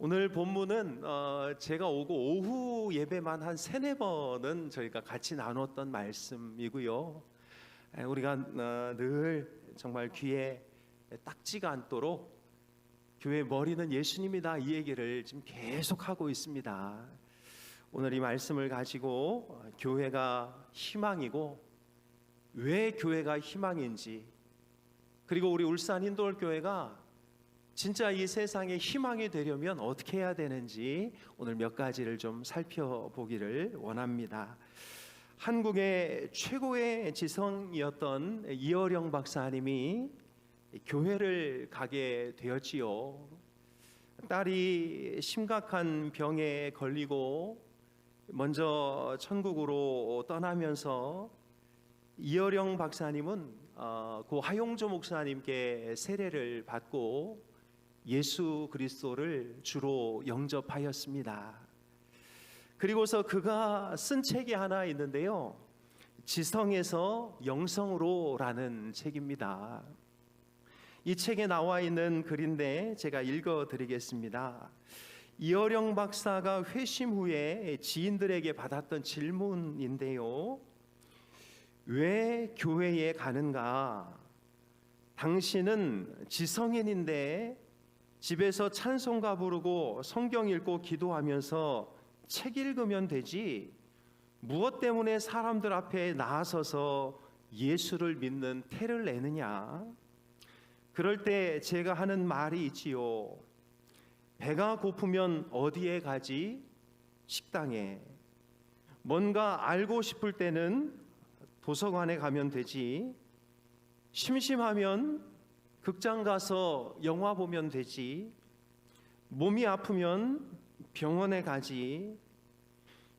오늘 본문은 제가 오고 오후 예배만 한 3-4번은 저희가 같이 나눴던 말씀이고요. 우리가 늘 정말 귀에 딱지가 않도록 교회 머리는 예수님이다, 이 얘기를 지금 계속하고 있습니다. 오늘 이 말씀을 가지고 교회가 희망이고 왜 교회가 희망인지, 그리고 우리 울산 힌돌교회가 진짜 이 세상에 희망이 되려면 어떻게 해야 되는지 오늘 몇 가지를 좀 살펴보기를 원합니다. 한국의 최고의 지성이었던 이어령 박사님이 교회를 가게 되었지요. 딸이 심각한 병에 걸리고 먼저 천국으로 떠나면서 이어령 박사님은 고 하용조 목사님께 세례를 받고 예수 그리스도를 주로 영접하였습니다. 그리고서 그가 쓴 책이 하나 있는데요, 지성에서 영성으로라는 책입니다. 이 책에 나와 있는 글인데 제가 읽어드리겠습니다. 이어령 박사가 회심 후에 지인들에게 받았던 질문인데요, 왜 교회에 가는가? 당신은 지성인인데 집에서 찬송가 부르고 성경 읽고 기도하면서 책 읽으면 되지, 무엇 때문에 사람들 앞에 나서서 예수를 믿는 태를 내느냐? 그럴 때 제가 하는 말이 있지요. 배가 고프면 어디에 가지? 식당에. 뭔가 알고 싶을 때는 도서관에 가면 되지. 심심하면 극장 가서 영화 보면 되지. 몸이 아프면 병원에 가지.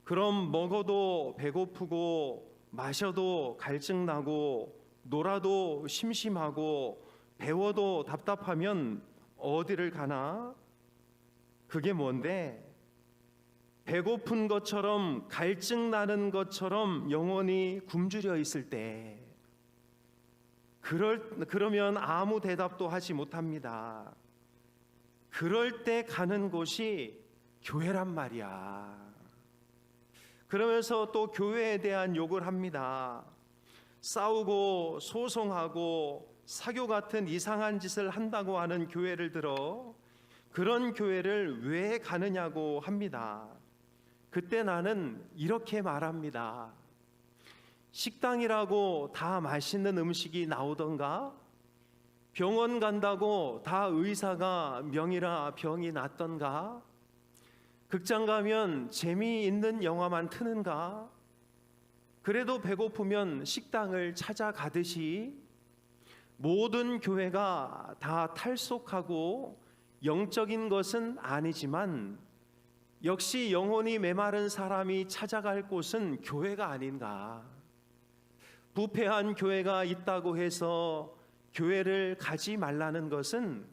그럼 먹어도 배고프고 마셔도 갈증나고 놀아도 심심하고 배워도 답답하면 어디를 가나? 그게 뭔데? 배고픈 것처럼 갈증나는 것처럼 영혼이 굶주려 있을 때, 그러면 아무 대답도 하지 못합니다. 그럴 때 가는 곳이 교회란 말이야. 그러면서 또 교회에 대한 욕을 합니다. 싸우고 소송하고 사교 같은 이상한 짓을 한다고 하는 교회를 들어 그런 교회를 왜 가느냐고 합니다. 그때 나는 이렇게 말합니다. 식당이라고 다 맛있는 음식이 나오던가? 병원 간다고 다 의사가 명이라 병이 낫던가? 극장 가면 재미있는 영화만 트는가? 그래도 배고프면 식당을 찾아가듯이 모든 교회가 다 탈속하고 영적인 것은 아니지만 역시 영혼이 메마른 사람이 찾아갈 곳은 교회가 아닌가? 부패한 교회가 있다고 해서 교회를 가지 말라는 것은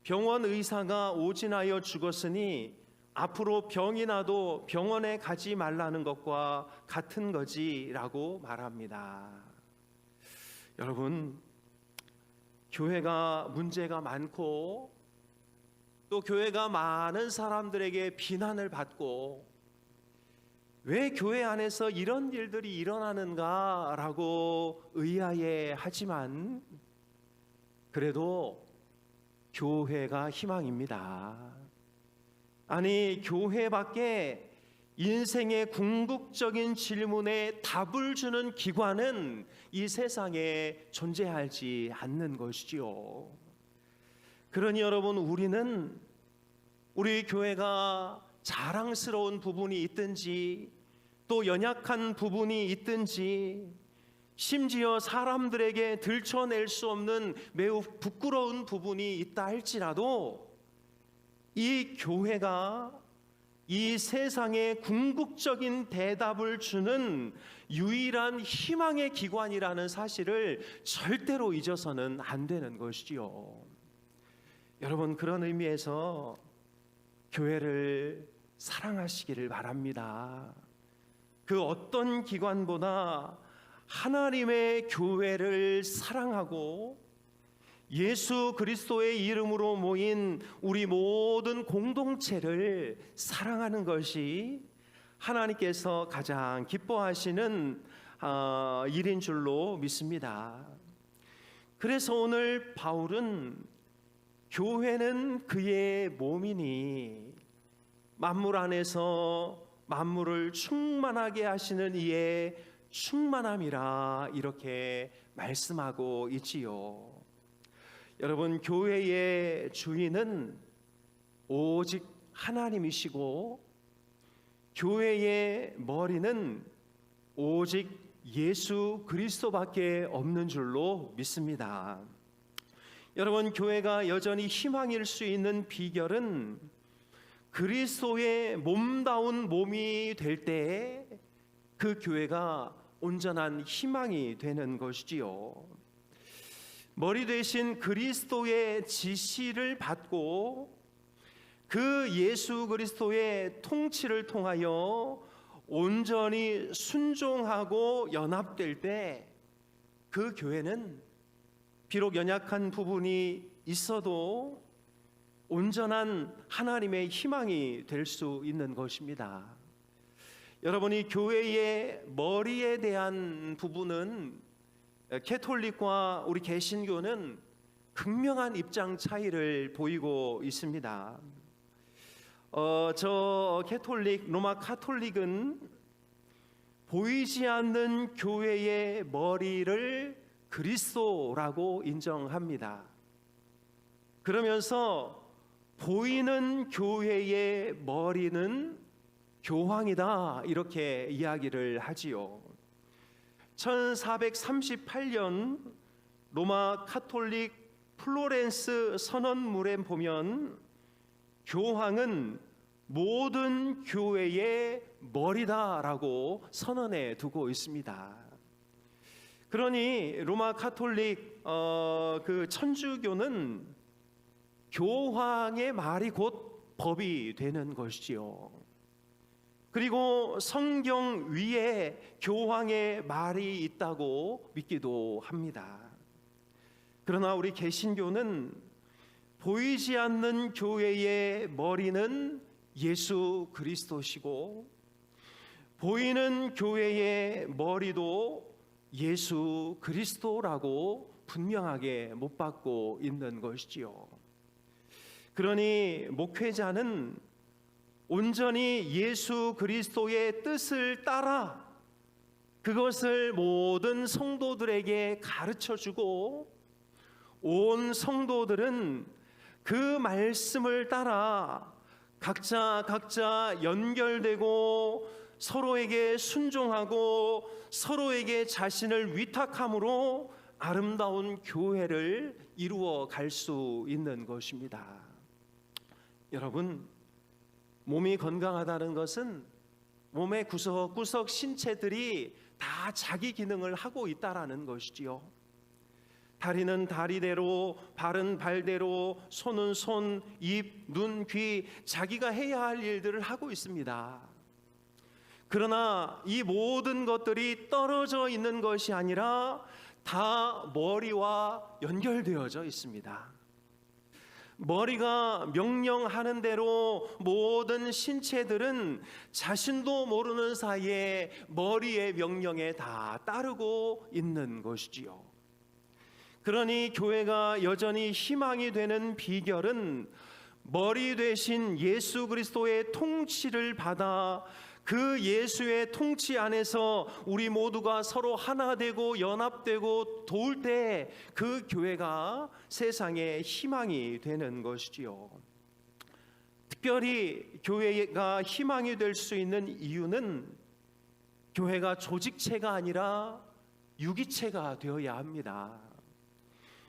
병원 의사가 오진하여 죽었으니 앞으로 병이 나도 병원에 가지 말라는 것과 같은 거지라고 말합니다. 여러분, 교회가 문제가 많고 또 교회가 많은 사람들에게 비난을 받고 왜 교회 안에서 이런 일들이 일어나는가라고 의아해 하지만 그래도 교회가 희망입니다. 아니, 교회밖에 인생의 궁극적인 질문에 답을 주는 기관은 이 세상에 존재하지 않는 것이지요. 그러니 여러분, 우리는 우리 교회가 자랑스러운 부분이 있든지 또 연약한 부분이 있든지 심지어 사람들에게 들춰낼 수 없는 매우 부끄러운 부분이 있다 할지라도 이 교회가 이 세상에 궁극적인 대답을 주는 유일한 희망의 기관이라는 사실을 절대로 잊어서는 안 되는 것이지요. 여러분, 그런 의미에서 교회를 사랑하시기를 바랍니다. 그 어떤 기관보다 하나님의 교회를 사랑하고 예수 그리스도의 이름으로 모인 우리 모든 공동체를 사랑하는 것이 하나님께서 가장 기뻐하시는 일인 줄로 믿습니다. 그래서 오늘 바울은 교회는 그의 몸이니 만물 안에서 만물을 충만하게 하시는 이의 충만함이라 이렇게 말씀하고 있지요. 여러분, 교회의 주인은 오직 하나님이시고 교회의 머리는 오직 예수 그리스도밖에 없는 줄로 믿습니다. 여러분, 교회가 여전히 희망일 수 있는 비결은 그리스도의 몸다운 몸이 될 때에 그 교회가 온전한 희망이 되는 것이지요. 머리 대신 그리스도의 지시를 받고 그 예수 그리스도의 통치를 통하여 온전히 순종하고 연합될 때 그 교회는 비록 연약한 부분이 있어도 온전한 하나님의 희망이 될 수 있는 것입니다. 여러분이 교회의 머리에 대한 부분은 캐톨릭과 우리 개신교는 극명한 입장 차이를 보이고 있습니다. 저 캐톨릭, 로마 카톨릭은 보이지 않는 교회의 머리를 그리스도라고 인정합니다. 그러면서 보이는 교회의 머리는 교황이다 이렇게 이야기를 하지요. 1438년 로마 카톨릭 플로렌스 선언문에 보면 교황은 모든 교회의 머리다라고 선언해 두고 있습니다. 그러니 로마 카톨릭 그 천주교는 교황의 말이 곧 법이 되는 것이지요. 그리고 성경 위에 교황의 말이 있다고 믿기도 합니다. 그러나 우리 개신교는 보이지 않는 교회의 머리는 예수 그리스도시고 보이는 교회의 머리도 예수 그리스도라고 분명하게 못 받고 있는 것이지요. 그러니 목회자는 온전히 예수 그리스도의 뜻을 따라 그것을 모든 성도들에게 가르쳐주고 온 성도들은 그 말씀을 따라 각자 연결되고 서로에게 순종하고 서로에게 자신을 위탁함으로 아름다운 교회를 이루어 갈 수 있는 것입니다. 여러분, 몸이 건강하다는 것은 몸의 구석구석 신체들이 다 자기 기능을 하고 있다라는 것이지요. 다리는 다리대로, 발은 발대로, 손은 손, 입, 눈, 귀 자기가 해야 할 일들을 하고 있습니다. 그러나 이 모든 것들이 떨어져 있는 것이 아니라 다 머리와 연결되어져 있습니다. 머리가 명령하는 대로 모든 신체들은 자신도 모르는 사이에 머리의 명령에 다 따르고 있는 것이지요. 그러니 교회가 여전히 희망이 되는 비결은 머리 되신 예수 그리스도의 통치를 받아 그 예수의 통치 안에서 우리 모두가 서로 하나 되고 연합되고 도울 때 그 교회가 세상의 희망이 되는 것이지요. 특별히 교회가 희망이 될 수 있는 이유는 교회가 조직체가 아니라 유기체가 되어야 합니다.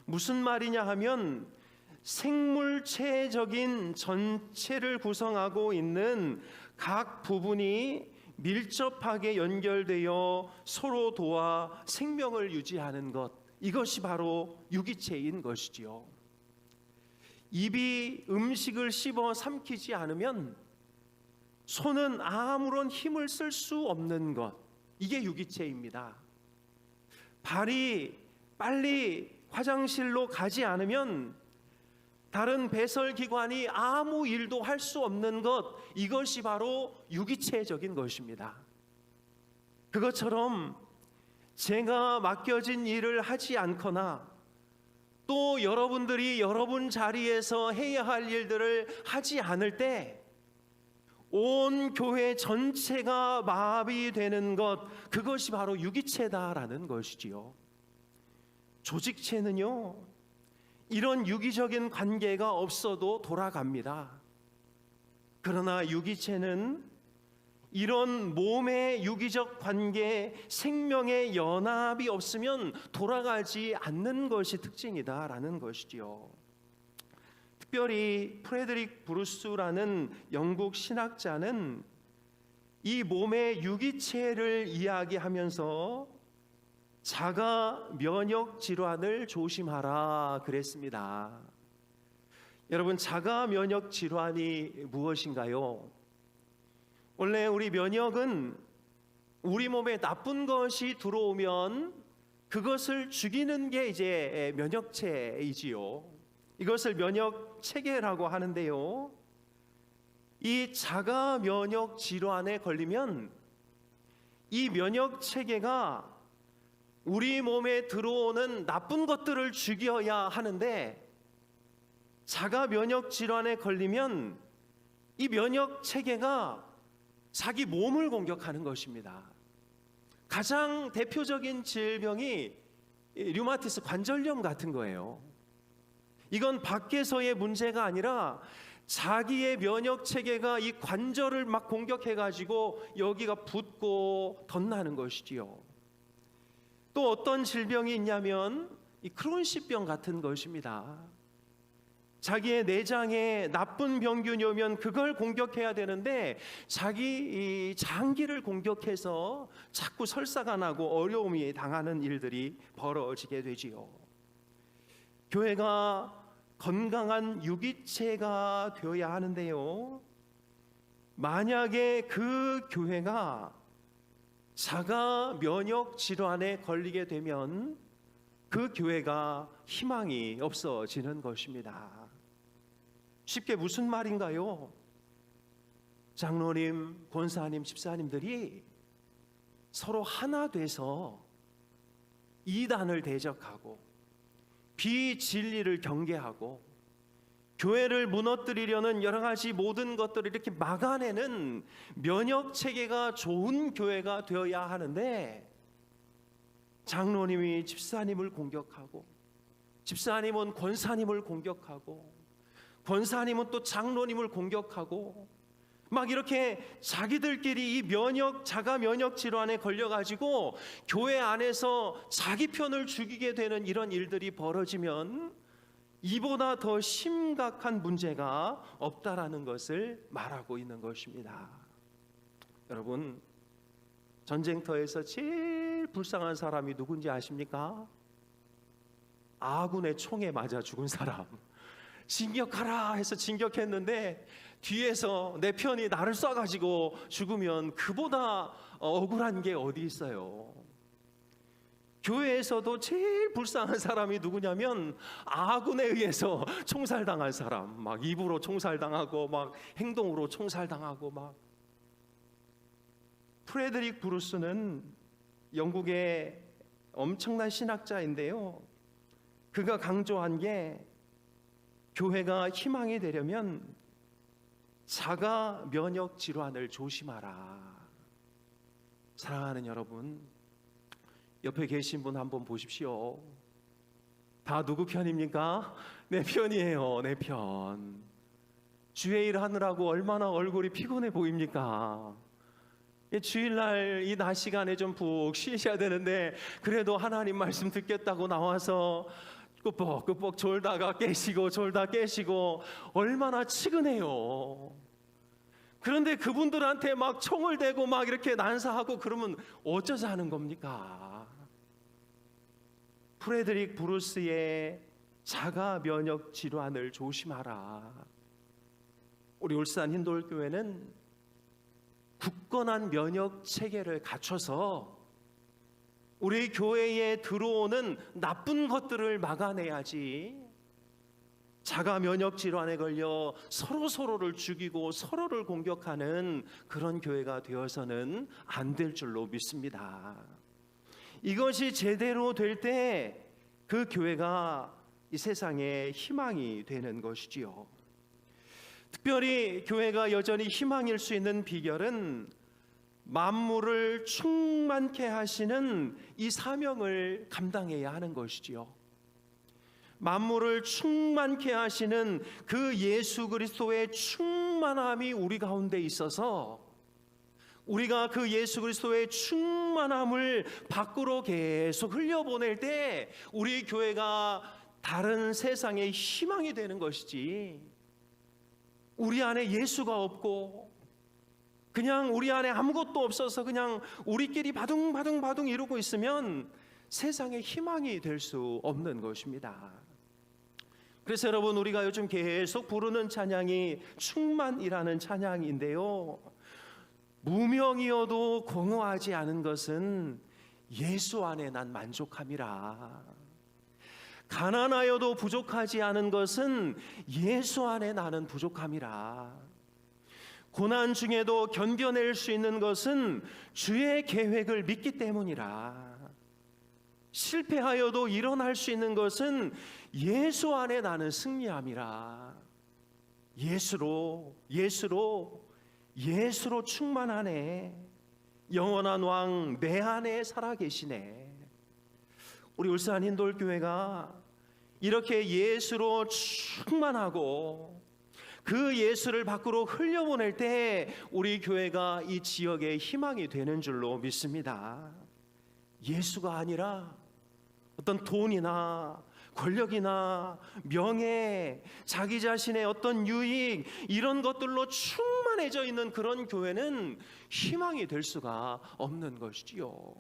무슨 말이냐 하면 생물체적인 전체를 구성하고 있는 각 부분이 밀접하게 연결되어 서로 도와 생명을 유지하는 것, 이것이 바로 유기체인 것이지요. 입이 음식을 씹어 삼키지 않으면 손은 아무런 힘을 쓸 수 없는 것, 이게 유기체입니다. 발이 빨리 화장실로 가지 않으면 다른 배설기관이 아무 일도 할 수 없는 것, 이것이 바로 유기체적인 것입니다. 그것처럼 제가 맡겨진 일을 하지 않거나 또 여러분들이 여러분 자리에서 해야 할 일들을 하지 않을 때 온 교회 전체가 마비되는 것, 그것이 바로 유기체다라는 것이지요. 조직체는요, 이런 유기적인 관계가 없어도 돌아갑니다. 그러나 유기체는 이런 몸의 유기적 관계, 생명의 연합이 없으면 돌아가지 않는 것이 특징이다라는 것이지요. 특별히 프레드릭 브루스라는 영국 신학자는 이 몸의 유기체를 이야기하면서 자가 면역 질환을 조심하라 그랬습니다. 여러분, 자가 면역 질환이 무엇인가요? 원래 우리 면역은 우리 몸에 나쁜 것이 들어오면 그것을 죽이는 게 이제 면역체이지요. 이것을 면역 체계라고 하는데요. 이 자가 면역 질환에 걸리면 이 면역 체계가 우리 몸에 들어오는 나쁜 것들을 죽여야 하는데, 자가 면역 질환에 걸리면 이 면역 체계가 자기 몸을 공격하는 것입니다. 가장 대표적인 질병이 류마티스 관절염 같은 거예요. 이건 밖에서의 문제가 아니라 자기의 면역 체계가 이 관절을 막 공격해 가지고 여기가 붓고 덧나는 것이지요. 또 어떤 질병이 있냐면 이 크론시병 같은 것입니다. 자기의 내장에 나쁜 병균이 오면 그걸 공격해야 되는데 자기 이 장기를 공격해서 자꾸 설사가 나고 어려움이 당하는 일들이 벌어지게 되지요. 교회가 건강한 유기체가 되어야 하는데요, 만약에 그 교회가 자가 면역 질환에 걸리게 되면 그 교회가 희망이 없어지는 것입니다. 쉽게 무슨 말인가요? 장로님, 권사님, 집사님들이 서로 하나 돼서 이단을 대적하고 비진리를 경계하고 교회를 무너뜨리려는 여러 가지 모든 것들을 이렇게 막아내는 면역 체계가 좋은 교회가 되어야 하는데, 장로님이 집사님을 공격하고 집사님은 권사님을 공격하고 권사님은 또 장로님을 공격하고 막 이렇게 자기들끼리 이 자가 면역 질환에 걸려가지고 교회 안에서 자기 편을 죽이게 되는 이런 일들이 벌어지면 이보다 더 심각한 문제가 없다라는 것을 말하고 있는 것입니다. 여러분, 전쟁터에서 제일 불쌍한 사람이 누군지 아십니까? 아군의 총에 맞아 죽은 사람. 진격하라 해서 진격했는데 뒤에서 내 편이 나를 쏴가지고 죽으면 그보다 억울한 게 어디 있어요. 교회에서도 제일 불쌍한 사람이 누구냐면 아군에 의해서 총살당한 사람. 막 입으로 총살당하고 막 행동으로 총살당하고 막. 프레드릭 브루스는 영국의 엄청난 신학자인데요, 그가 강조한 게 교회가 희망이 되려면 자가 면역 질환을 조심하라. 사랑하는 여러분, 옆에 계신 분 한번 보십시오. 다 누구 편입니까? 내 편이에요. 내 편. 주의 일 하느라고 얼마나 얼굴이 피곤해 보입니까? 주일날 이 낮 시간에 좀 푹 쉬셔야 되는데 그래도 하나님 말씀 듣겠다고 나와서 끄뻑끄뻑 졸다가 깨시고 졸다 깨시고 얼마나 치근해요. 그런데 그분들한테 막 총을 대고 막 이렇게 난사하고 그러면 어쩌자는 겁니까? 프레드릭 브루스의 자가 면역 질환을 조심하라. 우리 울산 흰돌교회는 굳건한 면역 체계를 갖춰서 우리 교회에 들어오는 나쁜 것들을 막아내야지, 자가 면역 질환에 걸려 서로를 죽이고 서로를 공격하는 그런 교회가 되어서는 안 될 줄로 믿습니다. 이것이 제대로 될 때 그 교회가 이 세상에 희망이 되는 것이지요. 특별히 교회가 여전히 희망일 수 있는 비결은 만물을 충만케 하시는 이 사명을 감당해야 하는 것이지요. 만물을 충만케 하시는 그 예수 그리스도의 충만함이 우리 가운데 있어서 우리가 그 예수 그리스도의 충만함을 밖으로 계속 흘려보낼 때 우리 교회가 다른 세상의 희망이 되는 것이지, 우리 안에 예수가 없고 그냥 우리 안에 아무것도 없어서 그냥 우리끼리 바둥바둥 이러고 있으면 세상에 희망이 될 수 없는 것입니다. 그래서 여러분, 우리가 요즘 계속 부르는 찬양이 충만이라는 찬양인데요, 무명이어도 공허하지 않은 것은 예수 안에 난 만족함이라. 가난하여도 부족하지 않은 것은 예수 안에 나는 부족함이라. 고난 중에도 견뎌낼 수 있는 것은 주의 계획을 믿기 때문이라. 실패하여도 일어날 수 있는 것은 예수 안에 나는 승리함이라. 예수로 충만하네. 영원한 왕 내 안에 살아계시네. 우리 울산 인돌교회가 이렇게 예수로 충만하고 그 예수를 밖으로 흘려보낼 때 우리 교회가 이 지역의 희망이 되는 줄로 믿습니다. 예수가 아니라 어떤 돈이나 권력이나 명예, 자기 자신의 어떤 유익, 이런 것들로 충만해져 있는 그런 교회는 희망이 될 수가 없는 것이지요.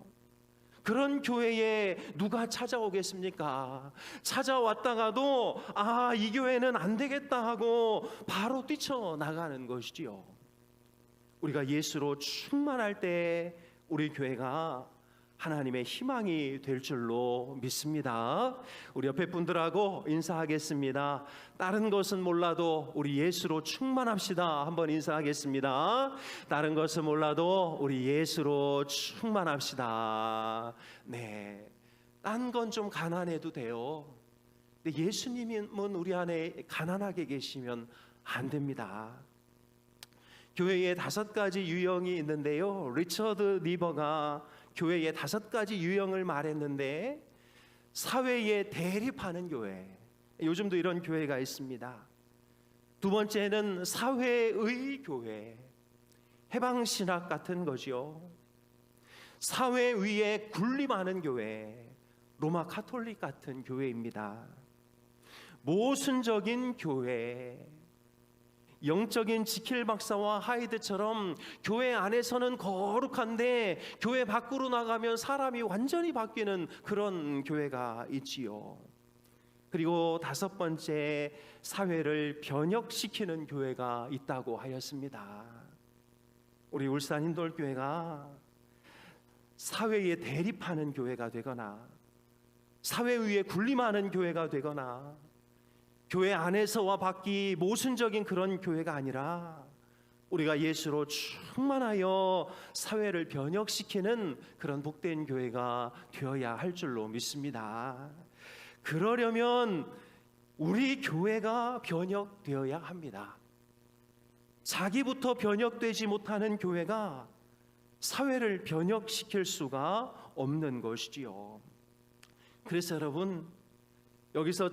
그런 교회에 누가 찾아오겠습니까? 찾아왔다가도 이 교회는 안 되겠다 하고 바로 뛰쳐나가는 것이지요. 우리가 예수로 충만할 때 우리 교회가 하나님의 희망이 될 줄로 믿습니다. 우리 옆에 분들하고 인사하겠습니다. 다른 것은 몰라도 우리 예수로 충만합시다. 한번 인사하겠습니다. 다른 것은 몰라도 우리 예수로 충만합시다. 네, 딴 건 좀 가난해도 돼요. 근데 예수님은 우리 안에 가난하게 계시면 안 됩니다. 교회에 5가지 유형이 있는데요, 리처드 니버가 교회에 5가지 유형을 말했는데, 사회에 대립하는 교회, 요즘도 이런 교회가 있습니다. 두 번째는 사회의 교회, 해방신학 같은 거죠. 사회 위에 군림하는 교회, 로마 카톨릭 같은 교회입니다. 모순적인 교회, 영적인 지킬 박사와 하이드처럼 교회 안에서는 거룩한데 교회 밖으로 나가면 사람이 완전히 바뀌는 그런 교회가 있지요. 그리고 5번째, 사회를 변혁시키는 교회가 있다고 하였습니다. 우리 울산 인돌교회가 사회에 대립하는 교회가 되거나 사회 위에 군림하는 교회가 되거나 교회 안에서와 밖이 모순적인 그런 교회가 아니라 우리가 예수로 충만하여 사회를 변혁시키는 그런 복된 교회가 되어야 할 줄로 믿습니다. 그러려면 우리 교회가 변혁되어야 합니다. 자기부터 변혁되지 못하는 교회가 사회를 변혁시킬 수가 없는 것이지요. 그래서 여러분, 여기서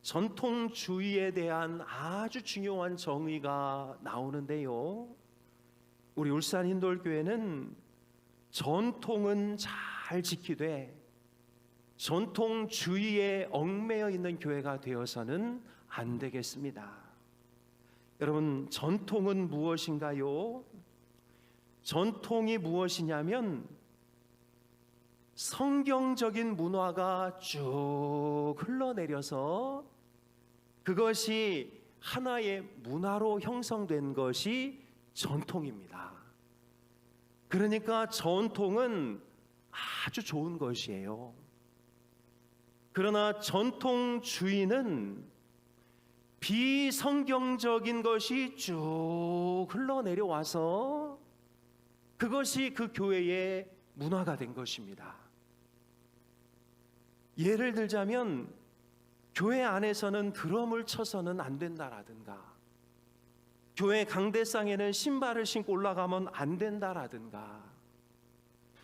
전통주의에 대한 아주 중요한 정의가 나오는데요, 우리 울산 인돌교회는 전통은 잘 지키되 전통주의에 얽매여 있는 교회가 되어서는 안 되겠습니다. 여러분, 전통은 무엇인가요? 전통이 무엇이냐면 성경적인 문화가 쭉 흘러내려서 그것이 하나의 문화로 형성된 것이 전통입니다. 그러니까 전통은 아주 좋은 것이에요. 그러나 전통주의는 비성경적인 것이 쭉 흘러내려와서 그것이 그 교회의 문화가 된 것입니다. 예를 들자면 교회 안에서는 드럼을 쳐서는 안 된다라든가, 교회 강대상에는 신발을 신고 올라가면 안 된다라든가,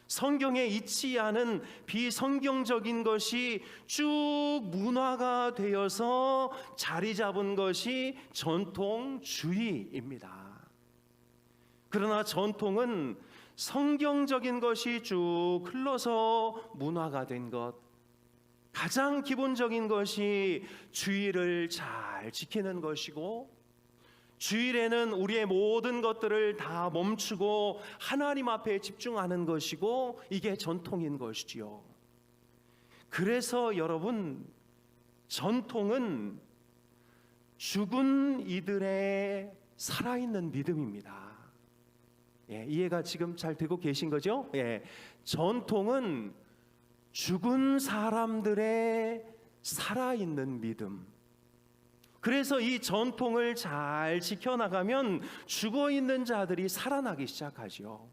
성경에 있지 않은 비성경적인 것이 쭉 문화가 되어서 자리 잡은 것이 전통주의입니다. 그러나 전통은 성경적인 것이 쭉 흘러서 문화가 된 것, 가장 기본적인 것이 주의를 잘 지키는 것이고, 주일에는 우리의 모든 것들을 다 멈추고 하나님 앞에 집중하는 것이고, 이게 전통인 것이지요. 그래서 여러분, 전통은 죽은 이들의 살아있는 믿음입니다. 이해가 지금 잘 되고 계신 거죠? 전통은 죽은 사람들의 살아있는 믿음. 그래서 이 전통을 잘 지켜나가면 죽어있는 자들이 살아나기 시작하죠.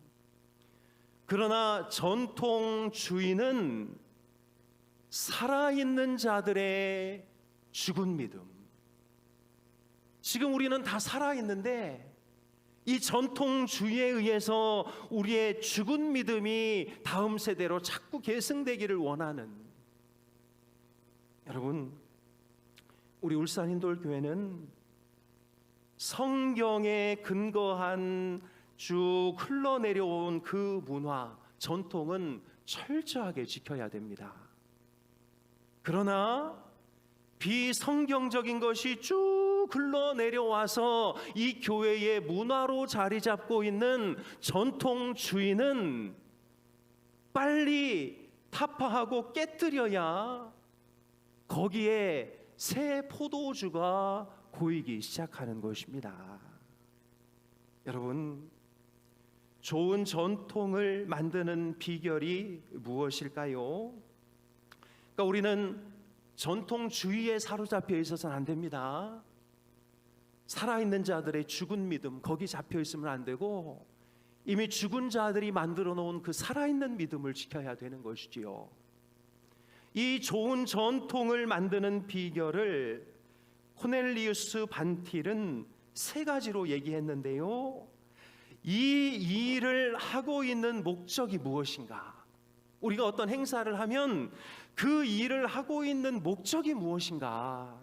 그러나 전통주의는 살아있는 자들의 죽은 믿음. 지금 우리는 다 살아있는데 이 전통주의에 의해서 우리의 죽은 믿음이 다음 세대로 자꾸 계승되기를 원하는, 여러분, 우리 울산인돌교회는 성경에 근거한 쭉 흘러내려온 그 문화, 전통은 철저하게 지켜야 됩니다. 그러나 비성경적인 것이 쭉 흘러내려와서 이 교회의 문화로 자리 잡고 있는 전통주의는 빨리 타파하고 깨뜨려야 거기에 새 포도주가 고이기 시작하는 것입니다. 여러분, 좋은 전통을 만드는 비결이 무엇일까요? 그러니까 우리는 전통주의에 사로잡혀 있어서는 안 됩니다. 살아있는 자들의 죽은 믿음, 거기 잡혀 있으면 안 되고 이미 죽은 자들이 만들어 놓은 그 살아있는 믿음을 지켜야 되는 것이지요. 이 좋은 전통을 만드는 비결을 코넬리우스 반틸은 세 가지로 얘기했는데요. 이 일을 하고 있는 목적이 무엇인가? 우리가 어떤 행사를 하면 그 일을 하고 있는 목적이 무엇인가?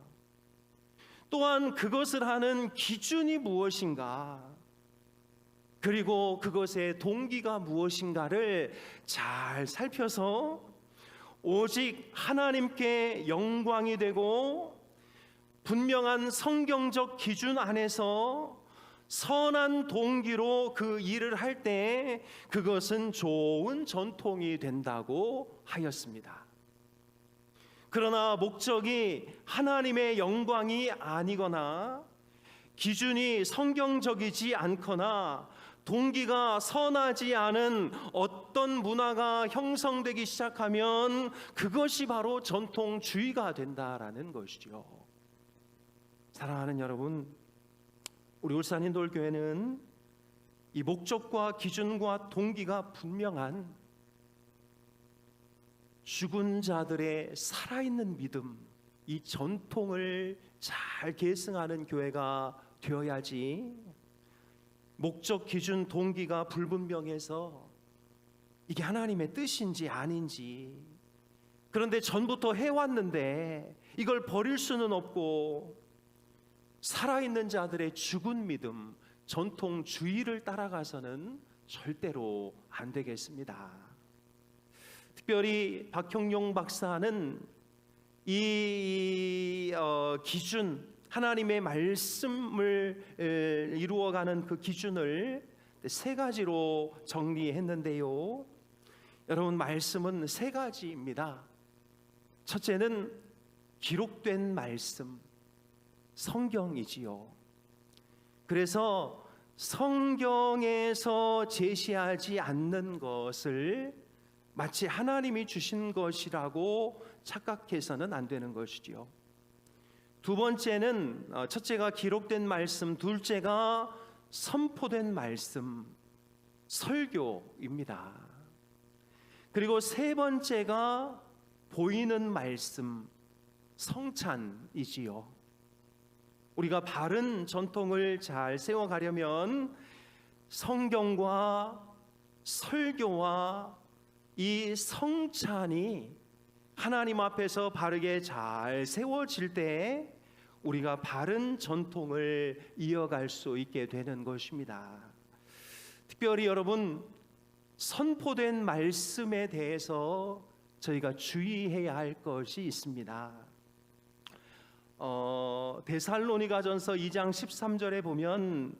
또한 그것을 하는 기준이 무엇인가? 그리고 그것의 동기가 무엇인가를 잘 살펴서 오직 하나님께 영광이 되고 분명한 성경적 기준 안에서 선한 동기로 그 일을 할 때 그것은 좋은 전통이 된다고 하였습니다. 그러나 목적이 하나님의 영광이 아니거나 기준이 성경적이지 않거나 동기가 선하지 않은 어떤 문화가 형성되기 시작하면 그것이 바로 전통주의가 된다라는 것이죠. 사랑하는 여러분, 우리 울산인돌교회는 이 목적과 기준과 동기가 분명한 죽은 자들의 살아있는 믿음, 이 전통을 잘 계승하는 교회가 되어야지, 목적, 기준, 동기가 불분명해서 이게 하나님의 뜻인지 아닌지, 그런데 전부터 해왔는데 이걸 버릴 수는 없고 살아있는 자들의 죽은 믿음, 전통주의를 따라가서는 절대로 안 되겠습니다. 특별히 박형용 박사는 이 기준, 하나님의 말씀을 이루어가는 그 기준을 세 가지로 정리했는데요. 여러분, 말씀은 세 가지입니다. 첫째는 기록된 말씀, 성경이지요. 그래서 성경에서 제시하지 않는 것을 마치 하나님이 주신 것이라고 착각해서는 안 되는 것이지요. 두 번째는 첫째가 기록된 말씀, 둘째가 선포된 말씀, 설교입니다. 그리고 세 번째가 보이는 말씀, 성찬이지요. 우리가 바른 전통을 잘 세워가려면 성경과 설교와 이 성찬이 하나님 앞에서 바르게 잘 세워질 때 우리가 바른 전통을 이어갈 수 있게 되는 것입니다. 특별히 여러분, 선포된 말씀에 대해서 저희가 주의해야 할 것이 있습니다. 데살로니가전서 2장 13절에 보면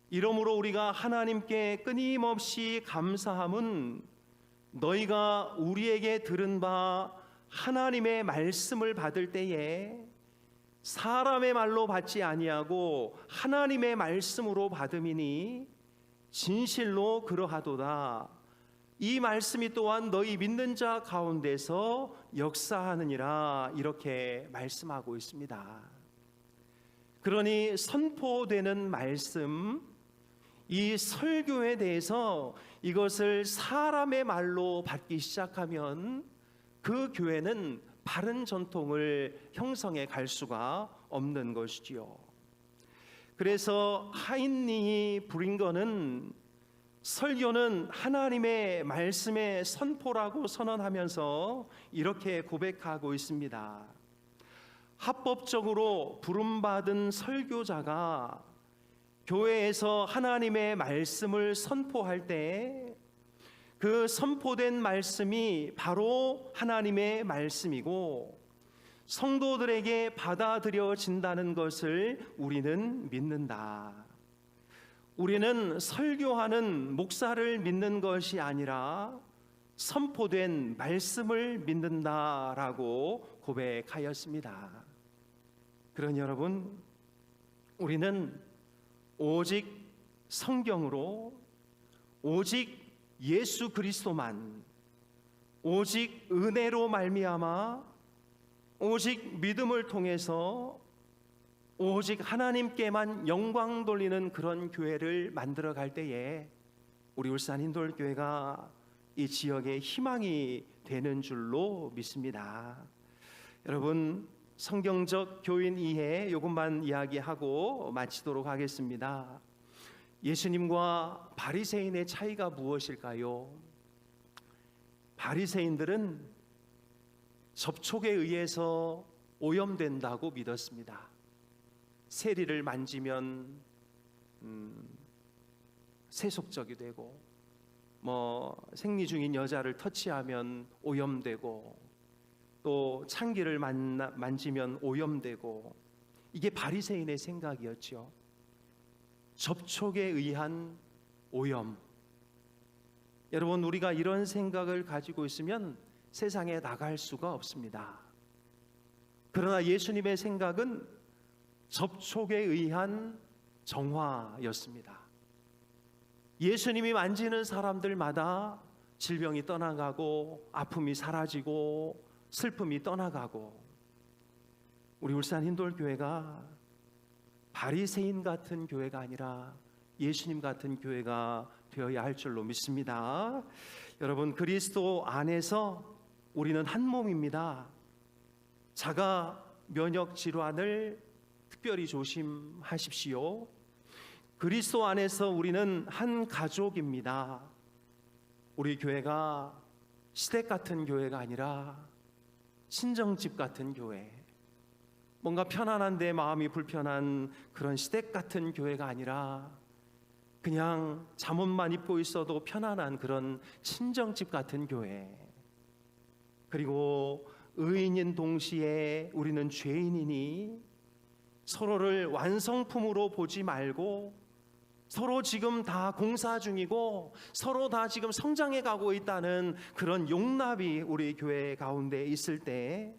이러므로 우리가 하나님께 끊임없이 감사함은 너희가 우리에게 들은 바 하나님의 말씀을 받을 때에 사람의 말로 받지 아니하고 하나님의 말씀으로 받음이니 진실로 그러하도다. 이 말씀이 또한 너희 믿는 자 가운데서 역사하느니라, 이렇게 말씀하고 있습니다. 그러니 선포되는 말씀, 이 설교에 대해서 이것을 사람의 말로 받기 시작하면 그 교회는 바른 전통을 형성해 갈 수가 없는 것이지요. 그래서 하인리 브링거는 설교는 하나님의 말씀의 선포라고 선언하면서 이렇게 고백하고 있습니다. 합법적으로 부름받은 설교자가 교회에서 하나님의 말씀을 선포할 때 그 선포된 말씀이 바로 하나님의 말씀이고 성도들에게 받아들여진다는 것을 우리는 믿는다. 우리는 설교하는 목사를 믿는 것이 아니라 선포된 말씀을 믿는다라고 고백하였습니다. 그러니 여러분, 우리는 오직 성경으로, 오직 예수 그리스도만, 오직 은혜로 말미암아, 오직 믿음을 통해서 오직 하나님께만 영광 돌리는 그런 교회를 만들어 갈 때에 우리 울산 인돌교회가 이 지역의 희망이 되는 줄로 믿습니다. 여러분, 성경적 교인 이해 요것만 이야기하고 마치도록 하겠습니다. 예수님과 바리새인의 차이가 무엇일까요? 바리새인들은 접촉에 의해서 오염된다고 믿었습니다. 세리를 만지면 세속적이 되고, 생리 중인 여자를 터치하면 오염되고, 또 창기를 만지면 오염되고, 이게 바리새인의 생각이었죠. 접촉에 의한 오염. 여러분, 우리가 이런 생각을 가지고 있으면 세상에 나갈 수가 없습니다. 그러나 예수님의 생각은 접촉에 의한 정화였습니다. 예수님이 만지는 사람들마다 질병이 떠나가고 아픔이 사라지고 슬픔이 떠나가고, 우리 울산 힌돌교회가 바리새인 같은 교회가 아니라 예수님 같은 교회가 되어야 할 줄로 믿습니다. 여러분, 그리스도 안에서 우리는 한 몸입니다. 자가 면역 질환을 특별히 조심하십시오. 그리스도 안에서 우리는 한 가족입니다. 우리 교회가 시댁 같은 교회가 아니라 친정집 같은 교회, 뭔가 편안한데 마음이 불편한 그런 시댁 같은 교회가 아니라 그냥 잠옷만 입고 있어도 편안한 그런 친정집 같은 교회. 그리고 의인인 동시에 우리는 죄인이니 서로를 완성품으로 보지 말고, 서로 지금 다 공사 중이고 서로 다 지금 성장해 가고 있다는 그런 용납이 우리 교회 가운데 있을 때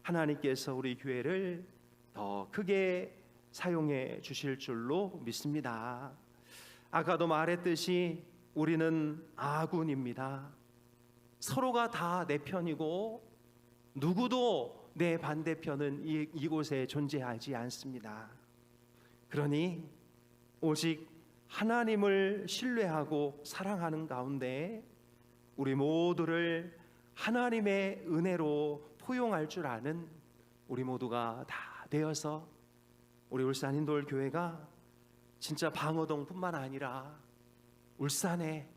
하나님께서 우리 교회를 더 크게 사용해 주실 줄로 믿습니다. 아까도 말했듯이 우리는 아군입니다. 서로가 다 내 편이고 누구도 내 반대편은 이곳에 존재하지 않습니다. 그러니 오직 하나님을 신뢰하고 사랑하는 가운데 우리 모두를 하나님의 은혜로 포용할 줄 아는 우리 모두가 다 되어서 우리 울산 힌돌교회가 진짜 방어동뿐만 아니라 울산에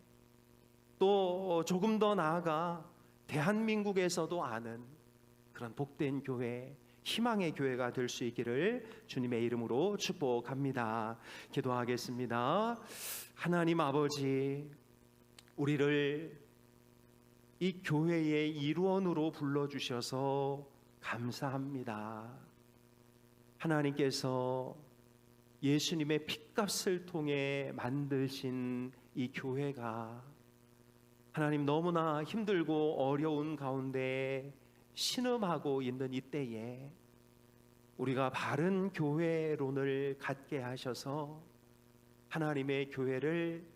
또 조금 더 나아가 대한민국에서도 아는 그런 복된 교회, 희망의 교회가 될 수 있기를 주님의 이름으로 축복합니다. 기도하겠습니다. 하나님 아버지, 우리를 이 교회의 일원으로 불러주셔서 감사합니다. 하나님께서 예수님의 핏값을 통해 만드신 이 교회가 하나님 너무나 힘들고 어려운 가운데 신음하고 있는 이때에 우리가 바른 교회론을 갖게 하셔서 하나님의 교회를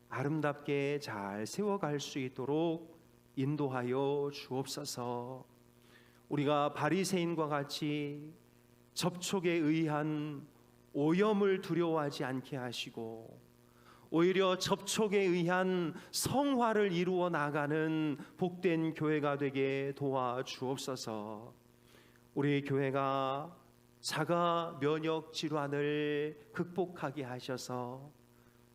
아름답게 잘 세워갈 수 있도록 인도하여 주옵소서. 우리가 바리새인과 같이 접촉에 의한 오염을 두려워하지 않게 하시고 오히려 접촉에 의한 성화를 이루어 나가는 복된 교회가 되게 도와주옵소서. 우리 교회가 자가 면역 질환을 극복하게 하셔서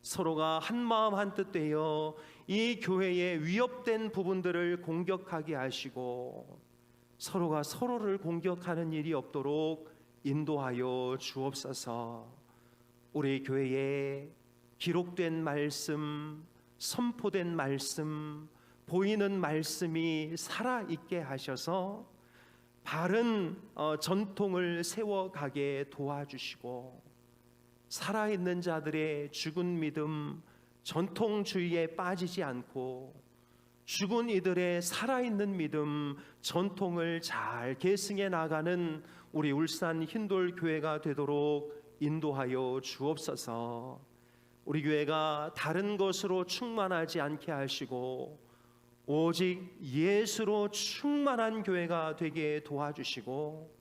서로가 한마음 한뜻 되어 이 교회의 위협된 부분들을 공격하게 하시고 서로가 서로를 공격하는 일이 없도록 인도하여 주옵소서. 우리 교회에 기록된 말씀, 선포된 말씀, 보이는 말씀이 살아있게 하셔서 바른 전통을 세워가게 도와주시고 살아있는 자들의 죽은 믿음, 전통주의에 빠지지 않고 죽은 이들의 살아있는 믿음, 전통을 잘 계승해 나가는 우리 울산 힌돌교회가 되도록 인도하여 주옵소서. 우리 교회가 다른 것으로 충만하지 않게 하시고 오직 예수로 충만한 교회가 되게 도와주시고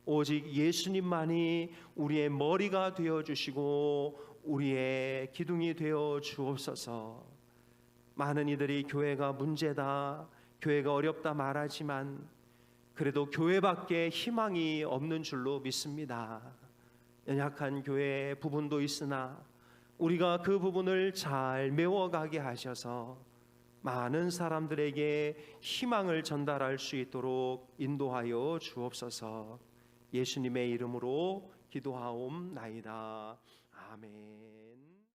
오직 예수님만이 우리의 머리가 되어주시고 우리의 기둥이 되어 주옵소서. 많은 이들이 교회가 문제다, 교회가 어렵다 말하지만 그래도 교회밖에 희망이 없는 줄로 믿습니다. 연약한 교회 부분도 있으나 우리가 그 부분을 잘 메워가게 하셔서 많은 사람들에게 희망을 전달할 수 있도록 인도하여 주옵소서. 예수님의 이름으로 기도하옵나이다. 아멘.